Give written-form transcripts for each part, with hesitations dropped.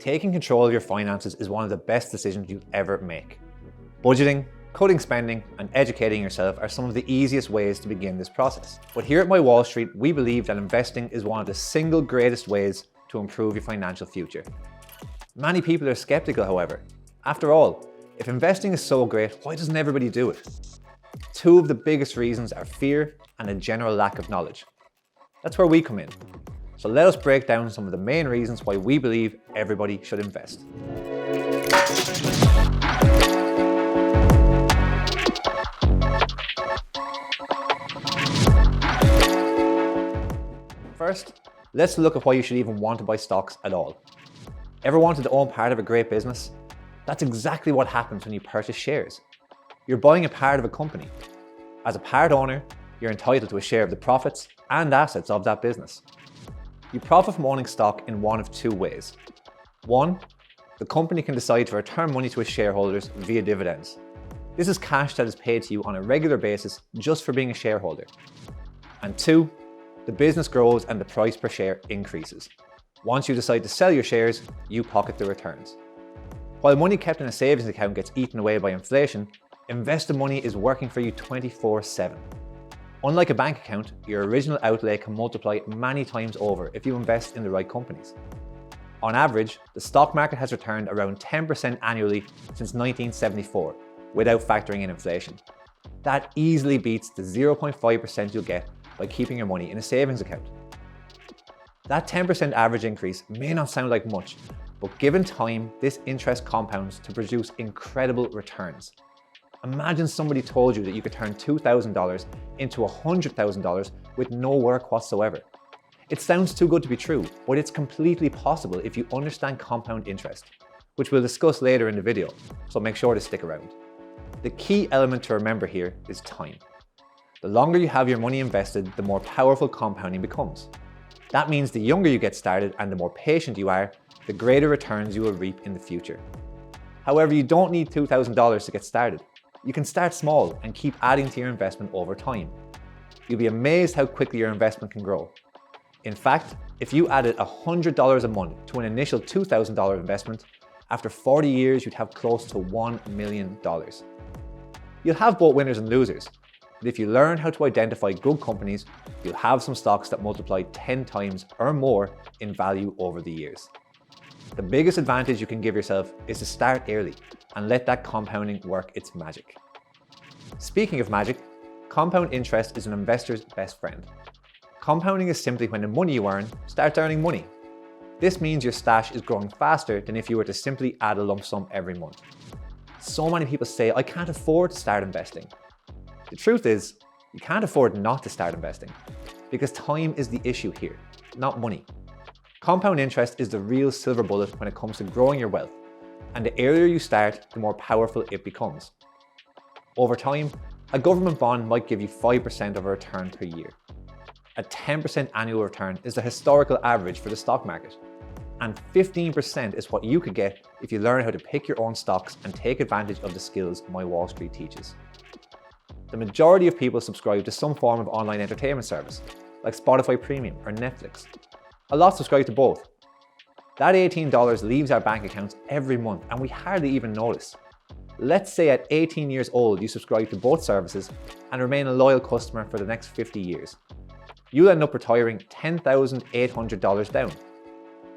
Taking control of your finances is one of the best decisions you'll ever make. Budgeting, cutting spending, and educating yourself are some of the easiest ways to begin this process. But here at MyWallSt, we believe that investing is one of the single greatest ways to improve your financial future. Many people are skeptical, however. After all, if investing is so great, why doesn't everybody do it? Two of the biggest reasons are fear and a general lack of knowledge. That's where we come in. So let us break down some of the main reasons why we believe everybody should invest. First, let's look at why you should even want to buy stocks at all. Ever wanted to own part of a great business? That's exactly what happens when you purchase shares. You're buying a part of a company. As a part owner, you're entitled to a share of the profits and assets of that business. You profit from owning stock in one of two ways. One, the company can decide to return money to its shareholders via dividends. This is cash that is paid to you on a regular basis just for being a shareholder. And two, the business grows and the price per share increases. Once you decide to sell your shares, you pocket the returns. While money kept in a savings account gets eaten away by inflation, invested money is working for you 24/7. Unlike a bank account, your original outlay can multiply many times over if you invest in the right companies. On average, the stock market has returned around 10% annually since 1974, without factoring in inflation. That easily beats the 0.5% you'll get by keeping your money in a savings account. That 10% average increase may not sound like much, but given time, this interest compounds to produce incredible returns. Imagine somebody told you that you could turn $2,000 into $100,000 with no work whatsoever. It sounds too good to be true, but it's completely possible if you understand compound interest, which we'll discuss later in the video, so make sure to stick around. The key element to remember here is time. The longer you have your money invested, the more powerful compounding becomes. That means the younger you get started and the more patient you are, the greater returns you will reap in the future. However, you don't need $2,000 to get started. You can start small and keep adding to your investment over time. You'll be amazed how quickly your investment can grow. In fact, if you added $100 a month to an initial $2,000 investment, after 40 years you'd have close to $1 million. You'll have both winners and losers, but if you learn how to identify good companies, you'll have some stocks that multiply 10 times or more in value over the years. The biggest advantage you can give yourself is to start early and let that compounding work its magic. Speaking of magic, compound interest is an investor's best friend. Compounding is simply when the money you earn starts earning money. This means your stash is growing faster than if you were to simply add a lump sum every month. So many people say, I can't afford to start investing. The truth is, you can't afford not to start investing because time is the issue here, not money. Compound interest is the real silver bullet when it comes to growing your wealth, and the earlier you start, the more powerful it becomes. Over time, a government bond might give you 5% of a return per year. A 10% annual return is the historical average for the stock market, and 15% is what you could get if you learn how to pick your own stocks and take advantage of the skills MyWallSt teaches. The majority of people subscribe to some form of online entertainment service, like Spotify Premium or Netflix. A lot subscribe to both. That $18 leaves our bank accounts every month and we hardly even notice. Let's say at 18 years old you subscribe to both services and remain a loyal customer for the next 50 years. You'll end up retiring $10,800 down.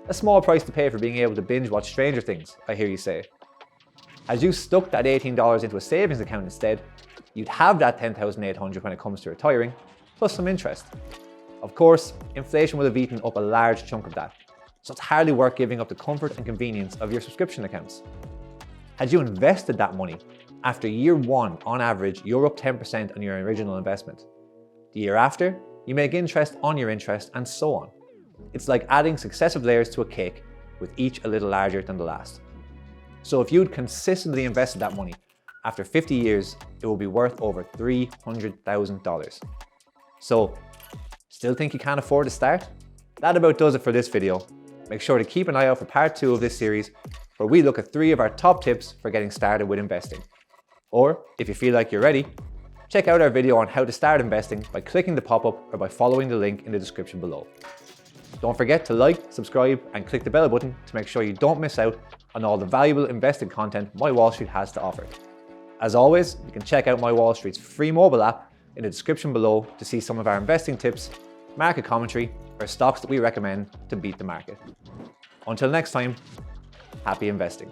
A small price to pay for being able to binge watch Stranger Things, I hear you say. As you stuck that $18 into a savings account instead, you'd have that $10,800 when it comes to retiring, plus some interest. Of course, inflation will have eaten up a large chunk of that, so it's hardly worth giving up the comfort and convenience of your subscription accounts. Had you invested that money, after year one, on average, you're up 10% on your original investment. The year after, you make interest on your interest, and so on. It's like adding successive layers to a cake, with each a little larger than the last. So if you'd consistently invested that money, after 50 years, it will be worth over $300,000. So, still think you can't afford to start? That about does it for this video. Make sure to keep an eye out for part 2 of this series, where we look at 3 of our top tips for getting started with investing. Or, if you feel like you're ready, check out our video on how to start investing by clicking the pop-up or by following the link in the description below. Don't forget to like, subscribe, and click the bell button to make sure you don't miss out on all the valuable investing content MyWallSt has to offer. As always, you can check out MyWallSt's free mobile app in the description below to see some of our investing tips, market commentary, or stocks that we recommend to beat the market. Until next time, happy investing.